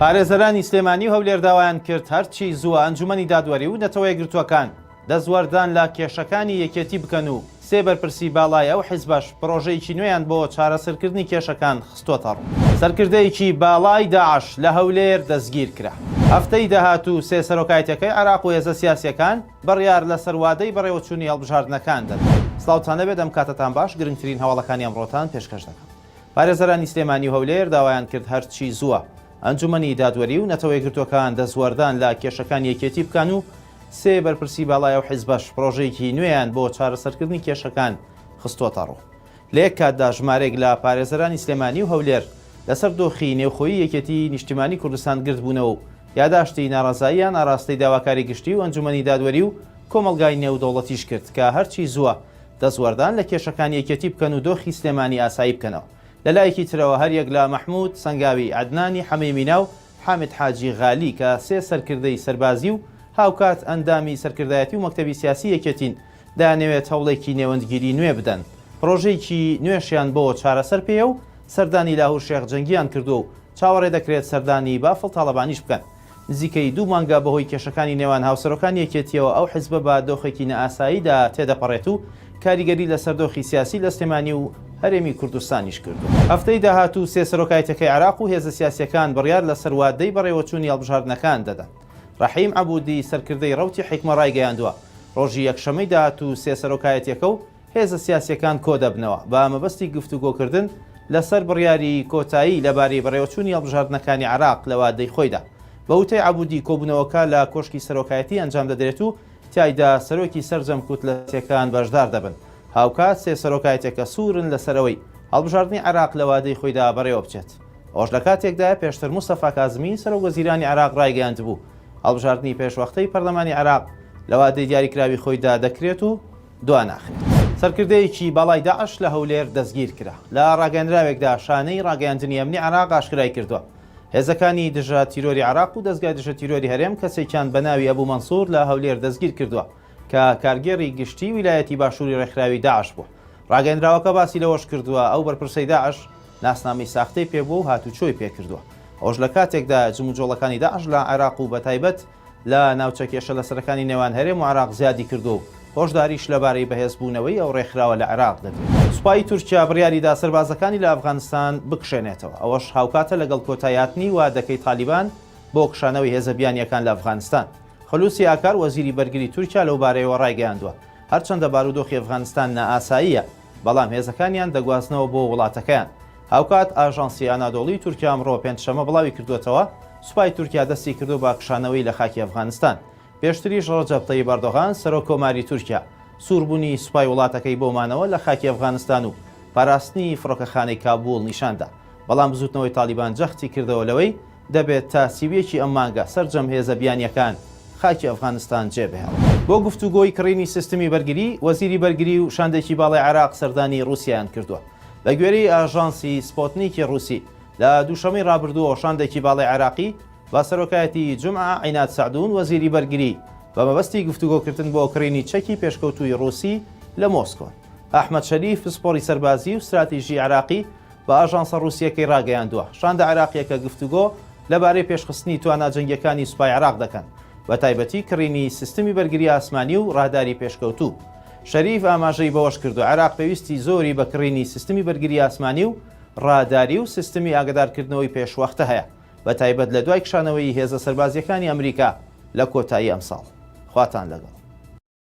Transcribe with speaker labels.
Speaker 1: پارێزەرانی سلێمانی و هەولێر داوایان کرد هەرچی زووە ئەنجومەنی دادوەری و نەتەوەی گرتووەکان دەستوەردان لە کێشەکانی یەکێتی بکەن و سێ بەرپرسی باڵای ئەو حیزبەش پرۆژەیەکی نوێیان بۆ چارەسەرکردنی کێشەکان خستۆتە ڕوو. سەرکردەیەکی باڵای داعش لە هەولێر دەستگیر کرا. هەفتەی داهاتوو سێ سەرۆکایەتیەکەی عێراق و هێزە سیاسیەکان بڕیار لە سەروادەی بەڕێوەچوونی هەڵبژاردنەکان دەن. سڵاوتان لەبێت ئەم کاتتان باش، گرنگترین هەواڵەکانی ئەمڕۆتان پێشکەش دەکەم. پارێزەرانی سلێمانی و هەولێر داوایان کرد هەرچی زووە ئەنجومەنی دادوەری و نەتەوەی گرتووەکان دەستوەردان لە کێشەکان یەکێتی بکەن و سێ بەرپرسی باڵای ئەو حیزبەش پرۆژەیەکی نوێیان بۆ چارەسەرکردنی کێشەکان خستۆتە ڕوو. لە یەک کاتدا ژمارێک لە پارێزەرانی سلێمانی و هەولێر لەسەر دۆخی نێوخۆیی یەکێتی نیشتیمانی کوردستان گرت بوونەوە و یاداشتی ناڕازاییان ئاراستەی داواکاری گشتی و ئەنجومەنی دادوەری و کۆمەڵگای نێودەوڵەتیش کرد کە هەرچی زووە دەستوەردان لە کێشەکان یەکێتی بکەن و دۆخی سلێمانی ئاسایی بکەنەوە. لەلایەکی ترەوە هەریەک لە مەحموود سەنگاوی، عەدنانی حەمەیمینا و حامد حاجی غالی کە سێ سەرکردەی سەربازی و هاوکات ئەندامی سەرکردایەتی و مەکتەبی سیاسی یەکێتین دانەوێت هەوڵێکی نێوەندگیری نوێ بدەن. پرۆژەیەکی نوێشیان بۆ چارەسەر پێ و سەردانی لاهور شێخ جەنگیان کردو و چاوەڕێ دەکرێت سەردانی بافڵ تاڵەبانیش بکەن. نزیکەی 2 مانگە بەهۆی کێشەکانی نێوان هاوسەرۆکان یەکێتیەوە ئەو حیزبە بە دۆخێکی نەئاساییدا تێدەپەڕێت و کاریگەری لەسەر دۆخی سیاسی لە سلێمانی و هەرێمی کوردستانیش کردو. هەفتەی داهاتوو سێ سەرۆکایەتیەکەی عێراق و هێزە سیاسیەکان بڕیار لە سەروادەی بەڕێوەچوونی هەڵبژاردنەکان دەدەن. ڕەحیم عەبوودی سەرکردەی ڕەوتی حیکمە ڕایگەیاندووە ڕۆژی یەکشەمەی داهاتوو سێ سەرۆکایەتیەکە و هێزە سیاسیەکان کۆ دەبنەوە بە مەبەستی گفتوگۆکردن لەسەر بڕیاری کۆتایی لەبارەی بەڕێوەچوونی هەڵبژاردنەکان عێراق لە وادەی خۆیدا. بە وتەی عەبوودی کۆبوونەوەکە لە کۆشکی سەرۆکایەتی ئەنجام دەدرێت و تایدا سەرۆکی سەرجەم کوتلەسیەکان بەشدار دەبن. هاوکات سێ سەرۆکایەتێکە سوورن لەسەرەوەی هەڵبژاردننی عێراق لە وادەی خۆیدا بەڕێوە بچێت. ئەوش لە کاتێکدا پێشتر موستەفا کازمی سەرۆکوەزیرانی عێراق ڕایگەیاند بوو هەڵبژاردننی پێشوەختەی پەرلەمانی عێراق لە وادەی دیاریکراوی خۆیدا دەکرێت و دواناخرێت. سەرکردەیەکی باڵای داعش لە هەولێر دەستگیر کرا. لە ڕاگەیاندراوێکدا شانەی ڕاگەیاندنی ئەمنی عێراق ئاشکرای کردووە. هێزەکانی دژە تیرۆری عێراق و دەستگای دژە تیرۆری هەرێم کەسێکیان بە ناوی ئەبوو مەنسوور لە هەولێر دەستگیر کردووە کە کارگێڕی گشتی ویلایەتی باشووری ڕێکخراوی داعش بووە. ڕاگەیاندراوەکە باسی لەوەش کردووە ئەو بەرپرسەی داعش ناسنامەی ساختەی پێبووە و هاتوچۆی پێکردووە. ئەوش لە کاتێکدا جموجۆڵەکانی داعش لە عێراق و بەتایبەت لە ناوچە کێشە لە سەرەکانی نێوان هەرێم و عێراق زیادی کردو و هۆشداریش لەبارەی بەهێزبوونەوەی ئەو ڕێکخراوە لە عێراق دەدرێت. سوپای تورکیا بڕیاریدا سەربازەکانی لە ئەفغانستان بکشێنێتەوە. ئەوەش هاوکاتە لەگەڵ کۆتایاتنی وادەکەی تالیبان بۆ کشانەوەی هێزە بیانیەکان لە ئەفغانستان. خەلوسی ئاکار وەزیری بەرگری تورکیا لەو بارەیەوە ڕایگەیاندووە هەرچەندە بارودۆخی ئەفغانستان نائاساییە بەڵام هێزەکانیان دەگوازنەوە بۆ وڵاتەکەیان. هاوکات ئاژانسی ئانادۆڵی تورکیا ئەمڕۆ پێنجشەمە بڵاوی کردوێتەوە سوپای تورکیا دەستی کردو بە کشانەوەی لە خاکی ئەفغانستان. پێشتریش ڕەجەب تەیب ئەردۆغان سەرۆک کۆماری تورکیا سووربوونی سوپای وڵاتەکەی بۆمانەوە لە خاکی ئەفغانستان و پاراستنی فڕۆکەخانەی کابوول نیشاندا. بەڵام بزوتنەوەی تالیبان جەختی کردەوە لەوەی دەبێت تا سیویەکی ئەم مانگە سەرجەم هێزە بیانیەکان خاکی ئەفغانستان جێبهێڵ. بۆ گفتوگۆی کڕینی سیستمی بەرگری وەزیری بەرگری و شاندێکی باڵای عێراق سەردانی رووسیایان کردووە. بە گوێرەی ئاژانسی سپۆتنیکی رووسی لە دووشەمەی ڕابردووە شاندێکی باڵای عێراقی با سەرۆکایەتی جومعە عینات سەعدون وەزیری بەرگری بە مەبەستی گفتوگۆکردن بۆ کڕینی چەکی پێشکەوتووی رووسی لە مۆسکۆ. ئەحمەد شەریف پسپۆڕی سەربازی و استراتیژی عێراقی بە ئاژانسە رووسیەکەی ڕاگەیاندووە شاندە عێراقیەکە گفتوگۆ لەبارەی پێشخستنی تواناجەنگیەکانی سوپای عێراق دەکەن بە تایبەتی کڕینی سیستمی بەرگری ئاسمانی و ڕاداری پێشکەوتوو. شەریف ئاماژەی بەوەش کردو عێراق پێویستی زۆری بە کڕینی سیستمی بەرگری ئاسمانی و ڕاداری و سیستمی ئاگادارکردنەوەی پێشوەختە هەیە بە تایبەت لە دوای کشانەوەی هێزە سەربازیەکانی ئەمریکا لە کۆتایی ئەم ساڵ. خواتان لەگەڵ.